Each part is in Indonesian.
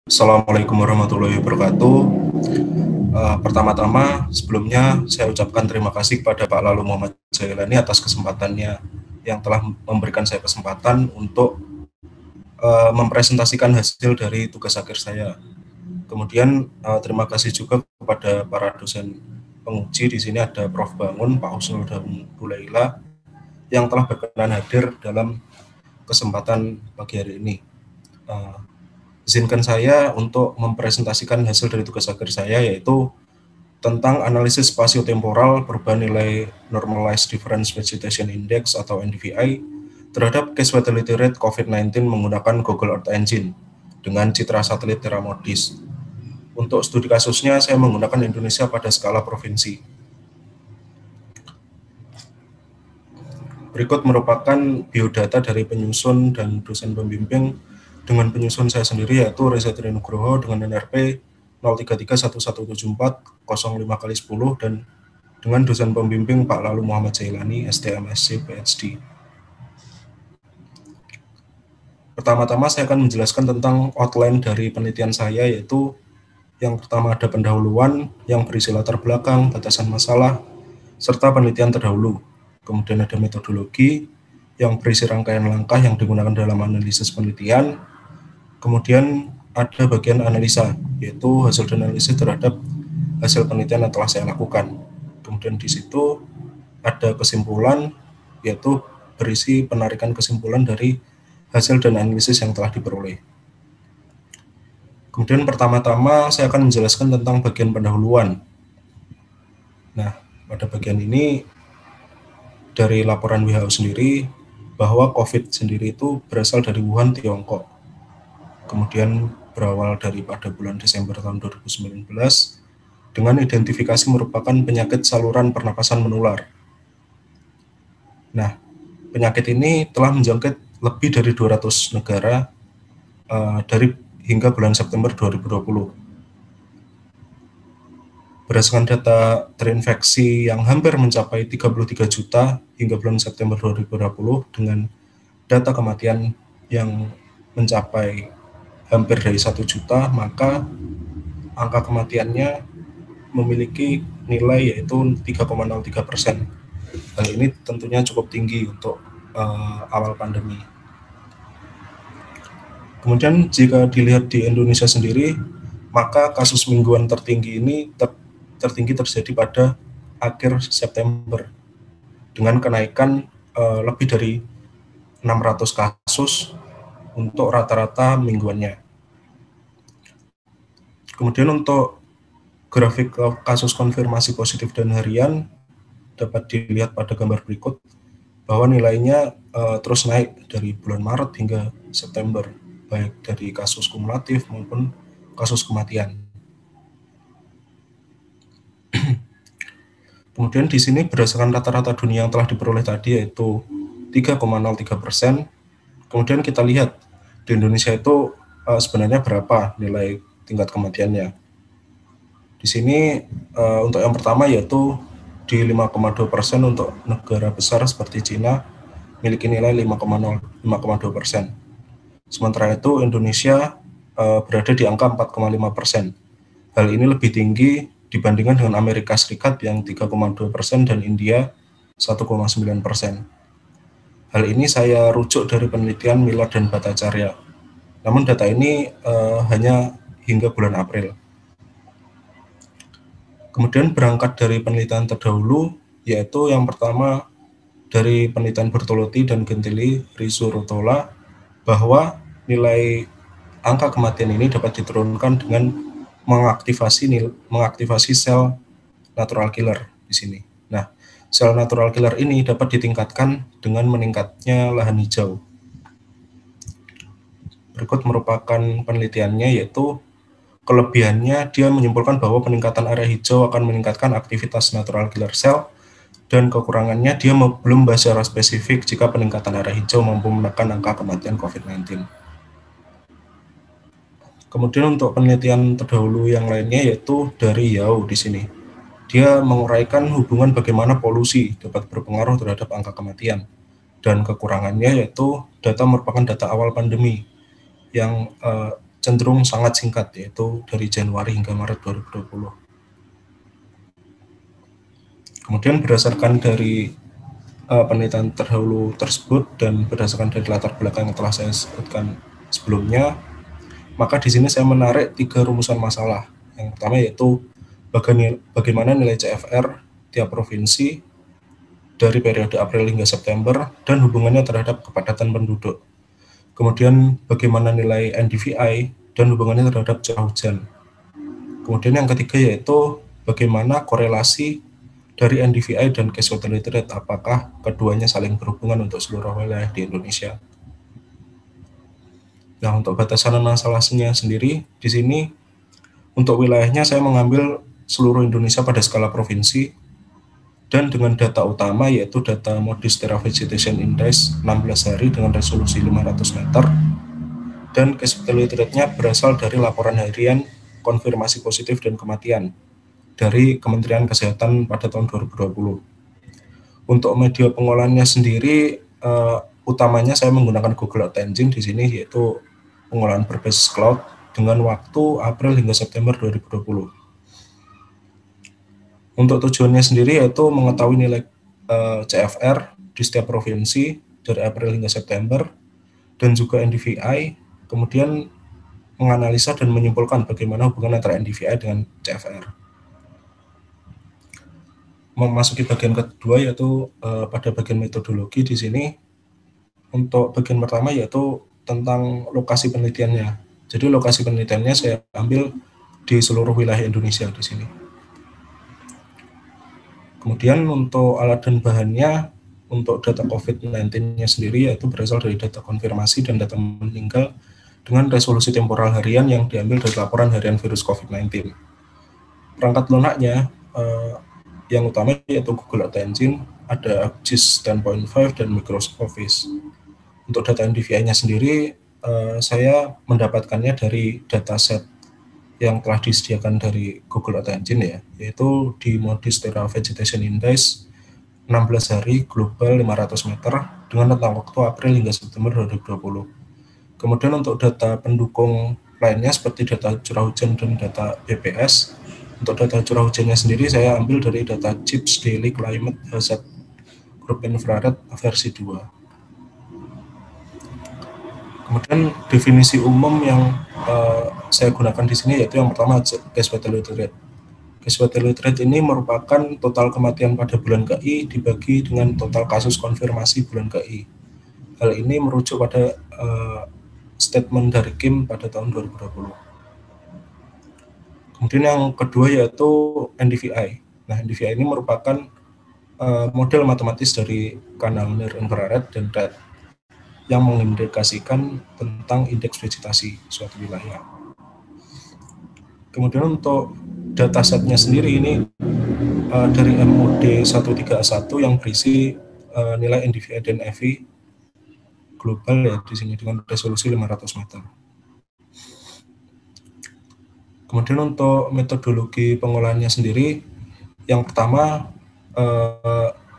Assalamualaikum warahmatullahi wabarakatuh. Pertama-tama, sebelumnya saya ucapkan terima kasih kepada Pak Lalu Muhammad Jailani atas kesempatannya yang telah memberikan saya kesempatan untuk mempresentasikan hasil dari tugas akhir saya. Kemudian terima kasih juga kepada para dosen penguji. Di sini ada Prof. Bangun, Pak Husnul, dan Bu Laila yang telah berkenan hadir dalam kesempatan pagi hari ini. Izinkan saya untuk mempresentasikan hasil dari tugas akhir saya, yaitu tentang analisis spasio-temporal perubahan nilai Normalized Difference Vegetation Index atau NDVI terhadap case fatality rate COVID-19 menggunakan Google Earth Engine dengan citra satelit Terra Modis. Untuk studi kasusnya, saya menggunakan Indonesia pada skala provinsi. Berikut merupakan biodata dari penyusun dan dosen pembimbing dengan penyusun saya sendiri, yaitu Reza Trinugroho dengan NRP 03311740 dan dengan dosen pembimbing Pak Lalu Muhammad Jailani, STMSC, PhD. Pertama-tama saya akan menjelaskan tentang outline dari penelitian saya, yaitu yang pertama ada pendahuluan yang berisi latar belakang, batasan masalah, serta penelitian terdahulu. Kemudian ada metodologi yang berisi rangkaian langkah yang digunakan dalam analisis penelitian. Kemudian ada bagian analisa, yaitu hasil analisis terhadap hasil penelitian yang telah saya lakukan. Kemudian di situ ada kesimpulan, yaitu berisi penarikan kesimpulan dari hasil dan analisis yang telah diperoleh. Kemudian pertama-tama saya akan menjelaskan tentang bagian pendahuluan. Nah, pada bagian ini dari laporan WHO sendiri bahwa COVID sendiri itu berasal dari Wuhan, Tiongkok. Kemudian berawal pada bulan Desember tahun 2019 dengan identifikasi merupakan penyakit saluran pernapasan menular. Nah, penyakit ini telah menjangkit lebih dari 200 negara hingga bulan September 2020. Berdasarkan data terinfeksi yang hampir mencapai 33 juta hingga bulan September 2020 dengan data kematian yang mencapai hampir dari 1 juta, maka angka kematiannya memiliki nilai yaitu 3,03%. Hal ini tentunya cukup tinggi untuk awal pandemi. Kemudian jika dilihat di Indonesia sendiri, maka kasus mingguan tertinggi ini tertinggi terjadi pada akhir September dengan kenaikan lebih dari 600 kasus untuk rata-rata mingguannya. Kemudian untuk grafik kasus konfirmasi positif dan harian dapat dilihat pada gambar berikut bahwa nilainya terus naik dari bulan Maret hingga September, baik dari kasus kumulatif maupun kasus kematian. Kemudian di sini berdasarkan rata-rata dunia yang telah diperoleh tadi yaitu 3,03%. Kemudian kita lihat di Indonesia itu sebenarnya berapa nilai tingkat kematiannya. Di sini untuk yang pertama yaitu di 5,2% untuk negara besar seperti Cina memiliki nilai 5,2%. Sementara itu Indonesia berada di angka 4,5%. Hal ini lebih tinggi dibandingkan dengan Amerika Serikat yang 3,2% dan India 1,9%. Hal ini saya rujuk dari penelitian Miller dan Bhattacharya. Namun data ini hanya hingga bulan April. Kemudian berangkat dari penelitian terdahulu, yaitu yang pertama dari penelitian Bertolotti dan Gentili Rizzo-Rutola, bahwa nilai angka kematian ini dapat diturunkan dengan mengaktifasi sel natural killer di sini. Nah, sel natural killer ini dapat ditingkatkan dengan meningkatnya lahan hijau. Berikut merupakan penelitiannya, yaitu kelebihannya dia menyimpulkan bahwa peningkatan area hijau akan meningkatkan aktivitas natural killer cell, dan kekurangannya dia belum bahas secara spesifik jika peningkatan area hijau mampu menekan angka kematian COVID-19. Kemudian untuk penelitian terdahulu yang lainnya yaitu dari Yao di sini. Dia menguraikan hubungan bagaimana polusi dapat berpengaruh terhadap angka kematian, dan kekurangannya yaitu data merupakan data awal pandemi yang cenderung sangat singkat, yaitu dari Januari hingga Maret 2020. Kemudian berdasarkan dari penelitian terdahulu tersebut dan berdasarkan dari latar belakang yang telah saya sebutkan sebelumnya, maka di sini saya menarik 3 rumusan masalah. Yang pertama yaitu bagaimana nilai CFR tiap provinsi dari periode April hingga September dan hubungannya terhadap kepadatan penduduk. Kemudian bagaimana nilai NDVI dan hubungannya terhadap curah hujan. Kemudian yang ketiga yaitu bagaimana korelasi dari NDVI dan case fatality rate, apakah keduanya saling berhubungan untuk seluruh wilayah di Indonesia. Nah, untuk batasan masalahnya sendiri, di sini untuk wilayahnya saya mengambil seluruh Indonesia pada skala provinsi, dan dengan data utama yaitu data Moody's Terra Vegetation Index 16 hari dengan resolusi 500 meter, dan case fatality rate-nya berasal dari laporan harian konfirmasi positif dan kematian dari Kementerian Kesehatan pada tahun 2020. Untuk media pengolahannya sendiri, utamanya saya menggunakan Google Earth Engine di sini, yaitu pengolahan berbasis cloud dengan waktu April hingga September 2020. Untuk tujuannya sendiri yaitu mengetahui nilai CFR di setiap provinsi dari April hingga September, dan juga NDVI, kemudian menganalisa dan menyimpulkan bagaimana hubungan antara NDVI dengan CFR. Memasuki bagian kedua yaitu pada bagian metodologi di sini. Untuk bagian pertama yaitu tentang lokasi penelitiannya. Jadi lokasi penelitiannya saya ambil di seluruh wilayah Indonesia di sini. Kemudian untuk alat dan bahannya, untuk data COVID-19-nya sendiri yaitu berasal dari data konfirmasi dan data meninggal dengan resolusi temporal harian yang diambil dari laporan harian virus COVID-19. Perangkat lunaknya yang utama yaitu Google Earth Engine, ada ArcGIS 10.5 dan Microsoft Office. Untuk data NDVI-nya sendiri, saya mendapatkannya dari dataset yang telah disediakan dari Google Earth Engine ya, yaitu di Moody's Terra Vegetation Index 16 hari global 500 meter dengan rentang waktu April hingga September 2020. Kemudian untuk data pendukung lainnya seperti data curah hujan dan data BPS. Untuk data curah hujannya sendiri saya ambil dari data CHIPS Daily Climate Hazard Group Infrared versi 2. Kemudian definisi umum yang saya gunakan di sini yaitu yang pertama case fatality rate. Case fatality rate ini merupakan total kematian pada bulan KI dibagi dengan total kasus konfirmasi bulan KI. Hal ini merujuk pada statement dari Kim pada tahun 2020. Kemudian yang kedua yaitu NDVI. Nah, NDVI ini merupakan model matematis dari kanal near infrared dan red yang mengindikasikan tentang indeks vegetasi suatu wilayah. Kemudian untuk datasetnya sendiri ini dari MOD 13A1 yang berisi nilai NDVI dan FI global ya di sini dengan resolusi 500 meter. Kemudian untuk metodologi pengolahannya sendiri, yang pertama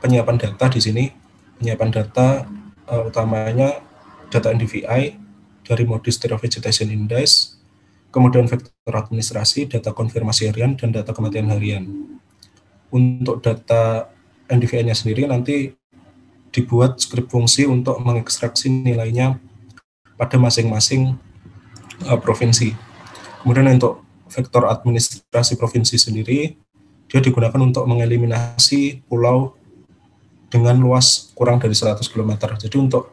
penyiapan data di sini, penyiapan data utamanya data NDVI dari Moody's Terra Vegetation Index, kemudian vektor administrasi, data konfirmasi harian, dan data kematian harian. Untuk data NDVI-nya sendiri nanti dibuat skrip fungsi untuk mengekstraksi nilainya pada masing-masing provinsi. Kemudian untuk vektor administrasi provinsi sendiri, dia digunakan untuk mengeliminasi pulau dengan luas kurang dari 100 km. Jadi untuk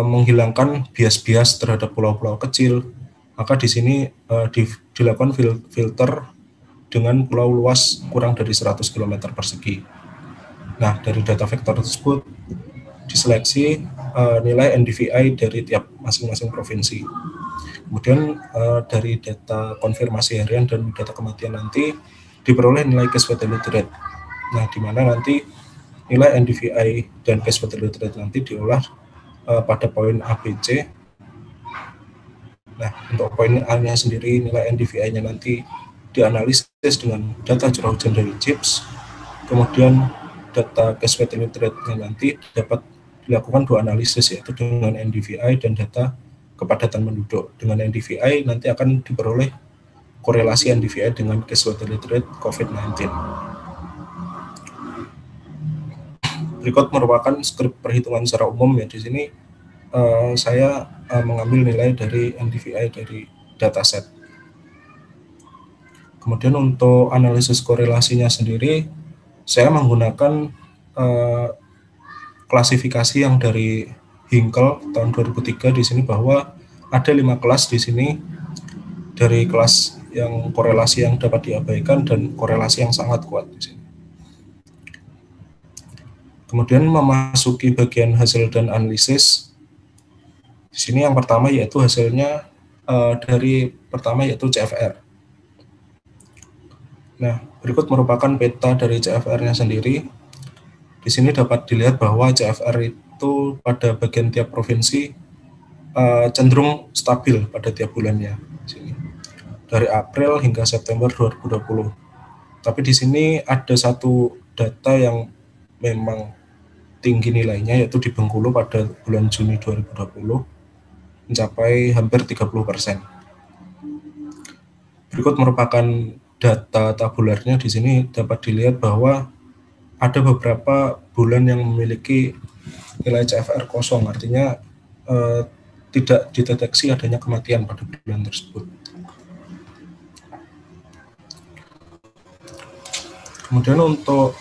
menghilangkan bias-bias terhadap pulau-pulau kecil, maka di sini dilakukan filter dengan pulau luas kurang dari 100 km persegi. Nah, dari data vektor tersebut diseleksi nilai NDVI dari tiap masing-masing provinsi. Kemudian dari data konfirmasi harian dan data kematian nanti diperoleh nilai case fatality rate. Nah, di mana nanti nilai NDVI dan case fatality rate nanti diolah pada poin ABC. Nah, untuk poin A-nya sendiri nilai NDVI-nya nanti dianalisis dengan data curah hujan dari CHIPS. Kemudian data case fatality rate-nya nanti dapat dilakukan dua analisis, yaitu dengan NDVI dan data kepadatan penduduk. Dengan NDVI nanti akan diperoleh korelasi NDVI dengan casualty rate COVID-19. Berikut merupakan skrip perhitungan secara umum ya. Di sini saya mengambil nilai dari NDVI dari dataset. Kemudian untuk analisis korelasinya sendiri, saya menggunakan klasifikasi yang dari Hinkle tahun 2003 di sini, bahwa ada 5 kelas di sini, dari kelas yang korelasi yang dapat diabaikan dan korelasi yang sangat kuat di sini. Kemudian memasuki bagian hasil dan analisis. Di sini yang pertama yaitu hasilnya dari pertama yaitu CFR. Nah, berikut merupakan peta dari CFR-nya sendiri. Di sini dapat dilihat bahwa CFR itu pada bagian tiap provinsi cenderung stabil pada tiap bulannya. Di sini. Dari April hingga September 2020. Tapi di sini ada satu data yang memang tinggi nilainya, yaitu di Bengkulu pada bulan Juni 2020 mencapai hampir 30%. Berikut merupakan data tabularnya. Di sini dapat dilihat bahwa ada beberapa bulan yang memiliki nilai CFR kosong, artinya tidak dideteksi adanya kematian pada bulan tersebut. Kemudian untuk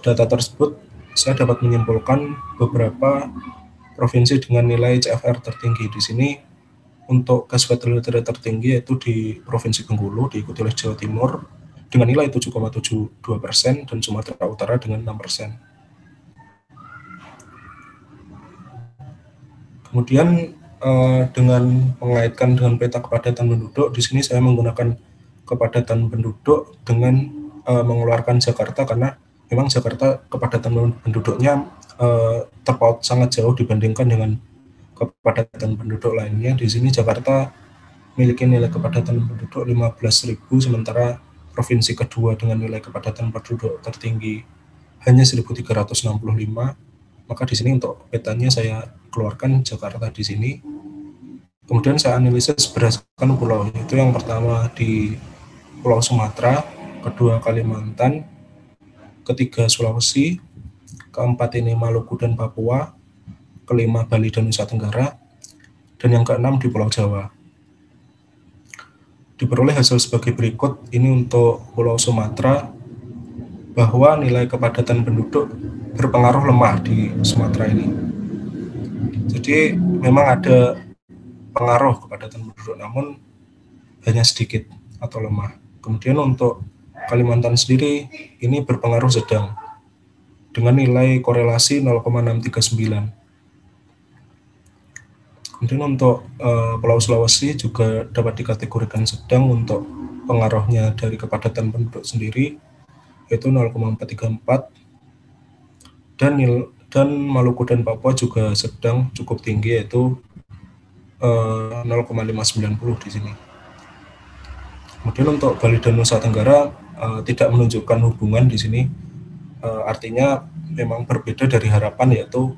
data tersebut, saya dapat menyimpulkan beberapa provinsi dengan nilai CFR tertinggi. Di sini untuk casualty rate tertinggi yaitu di Provinsi Bengkulu, diikuti oleh Jawa Timur dengan nilai 7,72% dan Sumatera Utara dengan 6%. Kemudian dengan mengaitkan dengan peta kepadatan penduduk, di sini saya menggunakan kepadatan penduduk dengan mengeluarkan Jakarta, karena memang Jakarta kepadatan penduduknya terpaut sangat jauh dibandingkan dengan kepadatan penduduk lainnya. Di sini Jakarta memiliki nilai kepadatan penduduk 15.000, sementara provinsi kedua dengan nilai kepadatan penduduk tertinggi hanya 1.365. Maka di sini untuk petanya saya keluarkan Jakarta di sini. Kemudian saya analisis berdasarkan pulau. Itu yang pertama di Pulau Sumatera, kedua Kalimantan, ketiga Sulawesi, keempat ini Maluku dan Papua, kelima Bali dan Nusa Tenggara, dan yang keenam di Pulau Jawa. Diperoleh hasil sebagai berikut. Ini untuk Pulau Sumatera, bahwa nilai kepadatan penduduk berpengaruh lemah di Sumatera ini. Jadi memang ada pengaruh kepadatan penduduk, namun hanya sedikit atau lemah. Kemudian untuk Kalimantan sendiri, ini berpengaruh sedang, dengan nilai korelasi 0,639. Kemudian untuk Pulau Sulawesi juga dapat dikategorikan sedang untuk pengaruhnya dari kepadatan penduduk sendiri, yaitu 0,434, dan Maluku dan Papua juga sedang cukup tinggi, yaitu 0,590 di sini. Kemudian untuk Bali dan Nusa Tenggara tidak menunjukkan hubungan di sini, artinya memang berbeda dari harapan, yaitu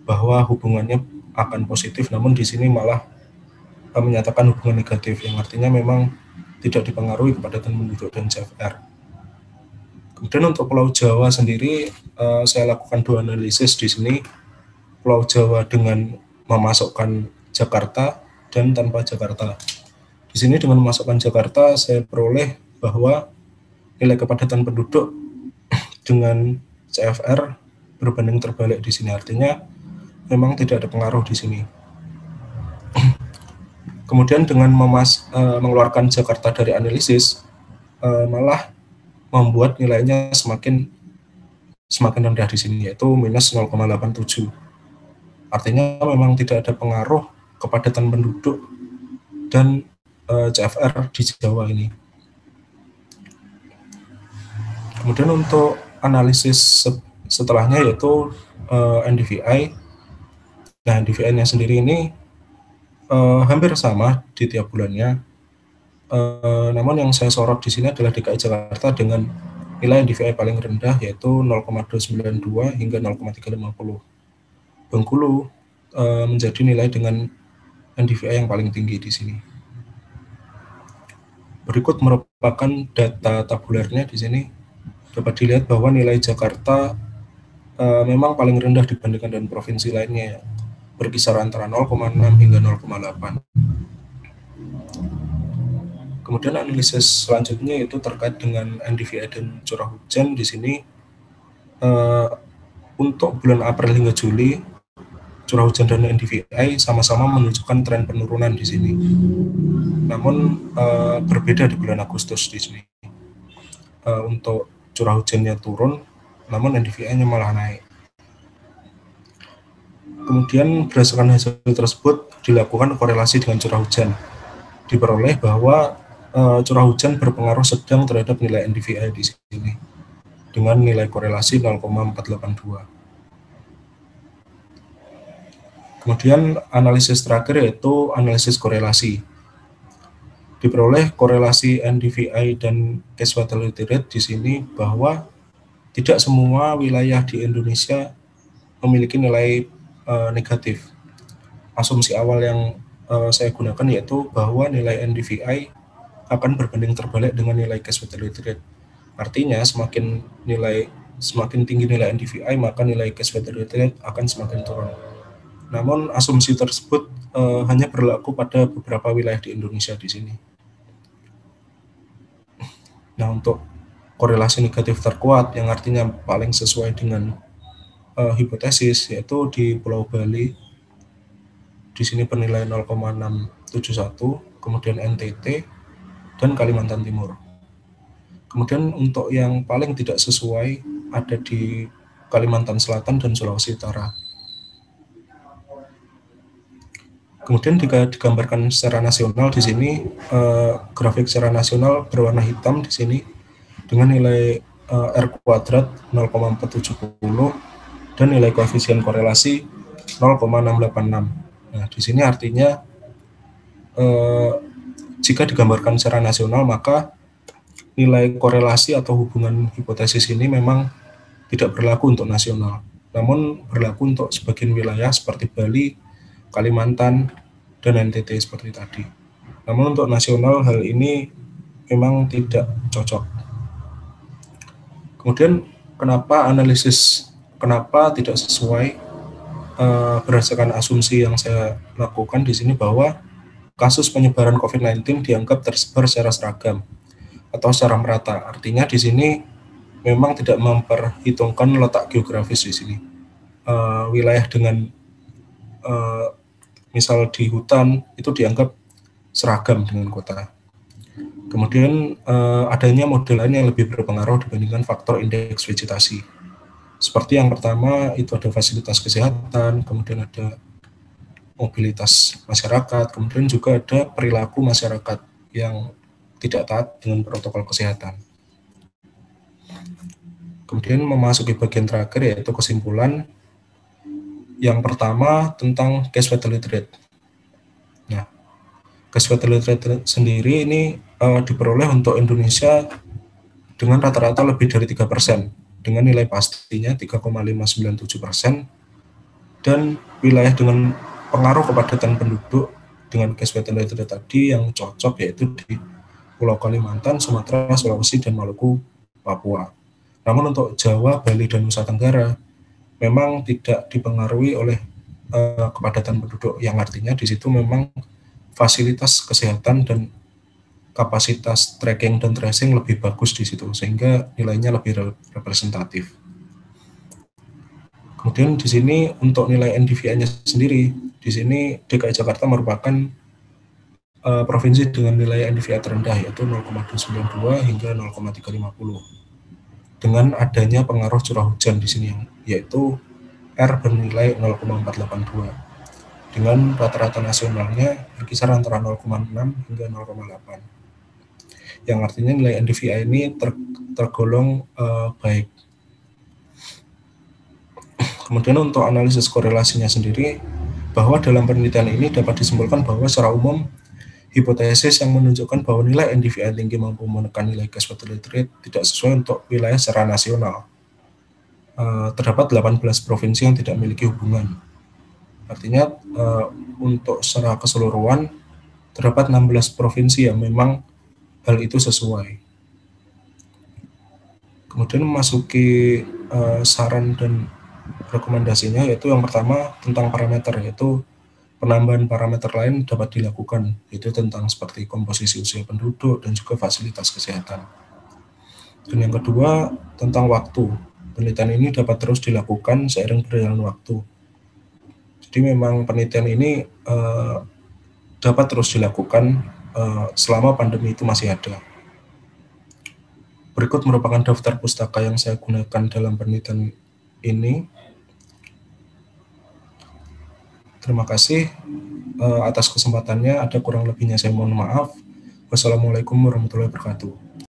bahwa hubungannya akan positif, namun di sini malah menyatakan hubungan negatif, yang artinya memang tidak dipengaruhi kepadatan penduduk dan CFR. Kemudian untuk Pulau Jawa sendiri, saya lakukan dua analisis di sini. Pulau Jawa dengan memasukkan Jakarta dan tanpa Jakarta. Di sini dengan memasukkan Jakarta, saya peroleh bahwa nilai kepadatan penduduk dengan CFR berbanding terbalik di sini, artinya memang tidak ada pengaruh di sini. Kemudian dengan mengeluarkan Jakarta dari analisis, malah membuat nilainya semakin rendah di sini, yaitu minus 0,87. Artinya memang tidak ada pengaruh kepadatan penduduk dan CFR di Jawa ini. Kemudian untuk analisis setelahnya yaitu NDVI. Nah, NDVI-nya sendiri ini hampir sama di tiap bulannya. Namun yang saya sorot di sini adalah DKI Jakarta dengan nilai NDVI paling rendah, yaitu 0,292 hingga 0,350. Bengkulu menjadi nilai dengan NDVI yang paling tinggi di sini. Berikut merupakan data tabularnya di sini. Dapat dilihat bahwa nilai Jakarta memang paling rendah dibandingkan dengan provinsi lainnya, berkisar antara 0,6 hingga 0,8. Kemudian analisis selanjutnya itu terkait dengan NDVI dan curah hujan di sini. Untuk bulan April hingga Juli, curah hujan dan NDVI sama-sama menunjukkan tren penurunan di sini. Namun berbeda di bulan Agustus di sini. Untuk curah hujannya turun, namun NDVI-nya malah naik. Kemudian berdasarkan hasil tersebut dilakukan korelasi dengan curah hujan. Diperoleh bahwa curah hujan berpengaruh sedang terhadap nilai NDVI di sini dengan nilai korelasi 0,482. Kemudian analisis terakhir yaitu analisis korelasi. Diperoleh korelasi NDVI dan case fatality rate di sini bahwa tidak semua wilayah di Indonesia memiliki nilai negatif. Asumsi awal yang saya gunakan yaitu bahwa nilai NDVI akan berbanding terbalik dengan nilai case fatality rate. Artinya semakin tinggi nilai NDVI, maka nilai case fatality rate akan semakin turun. Namun asumsi tersebut hanya berlaku pada beberapa wilayah di Indonesia di sini. Nah, untuk korelasi negatif terkuat yang artinya paling sesuai dengan hipotesis yaitu di Pulau Bali. Di sini bernilai 0,671, kemudian NTT dan Kalimantan Timur. Kemudian untuk yang paling tidak sesuai ada di Kalimantan Selatan dan Sulawesi Utara. Kemudian digambarkan secara nasional di sini, grafik secara nasional berwarna hitam di sini dengan nilai R kuadrat 0,470 dan nilai koefisien korelasi 0,686. Nah, di sini artinya jika digambarkan secara nasional maka nilai korelasi atau hubungan hipotesis ini memang tidak berlaku untuk nasional, namun berlaku untuk sebagian wilayah seperti Bali, Kalimantan, dan NTT seperti tadi. Namun untuk nasional hal ini memang tidak cocok. Kemudian kenapa tidak sesuai berdasarkan asumsi yang saya lakukan di sini bahwa kasus penyebaran COVID-19 dianggap tersebar secara seragam atau secara merata. Artinya di sini memang tidak memperhitungkan letak geografis di sini. Wilayah dengan misal di hutan itu dianggap seragam dengan kota. Kemudian adanya model lain yang lebih berpengaruh dibandingkan faktor indeks vegetasi. Seperti yang pertama itu ada fasilitas kesehatan, kemudian ada mobilitas masyarakat, kemudian juga ada perilaku masyarakat yang tidak taat dengan protokol kesehatan. Kemudian memasuki bagian terakhir yaitu kesimpulan. Yang pertama tentang case fatality rate. Nah, case fatality rate sendiri ini diperoleh untuk Indonesia dengan rata-rata lebih dari 3%, dengan nilai pastinya 3,597%, dan wilayah dengan pengaruh kepadatan penduduk dengan case fatality rate tadi yang cocok yaitu di Pulau Kalimantan, Sumatera, Sulawesi, dan Maluku, Papua. Namun untuk Jawa, Bali, dan Nusa Tenggara memang tidak dipengaruhi oleh kepadatan penduduk, yang artinya di situ memang fasilitas kesehatan dan kapasitas tracking dan tracing lebih bagus di situ, sehingga nilainya lebih representatif. Kemudian di sini untuk nilai NDVI-nya sendiri, di sini DKI Jakarta merupakan provinsi dengan nilai NDVI terendah yaitu 0,292 hingga 0,350. Dengan adanya pengaruh curah hujan di sini yaitu R bernilai 0,482 dengan rata-rata nasionalnya berkisar antara 0,6 hingga 0,8, yang artinya nilai NDVI ini tergolong baik. Kemudian untuk analisis korelasinya sendiri, bahwa dalam penelitian ini dapat disimpulkan bahwa secara umum hipotesis yang menunjukkan bahwa nilai NDVI tinggi mampu menekan nilai case fatality rate tidak sesuai untuk wilayah secara nasional. Terdapat 18 provinsi yang tidak memiliki hubungan. Artinya untuk secara keseluruhan terdapat 16 provinsi yang memang hal itu sesuai. Kemudian memasuki saran dan rekomendasinya, yaitu yang pertama tentang parameter, yaitu penambahan parameter lain dapat dilakukan, yaitu tentang seperti komposisi usia penduduk dan juga fasilitas kesehatan. Dan yang kedua tentang waktu, penelitian ini dapat terus dilakukan seiring berjalan waktu. Jadi memang penelitian ini dapat terus dilakukan selama pandemi itu masih ada. Berikut merupakan daftar pustaka yang saya gunakan dalam penelitian ini. Terima kasih atas kesempatannya. Ada kurang lebihnya saya mohon maaf. Wassalamualaikum warahmatullahi wabarakatuh.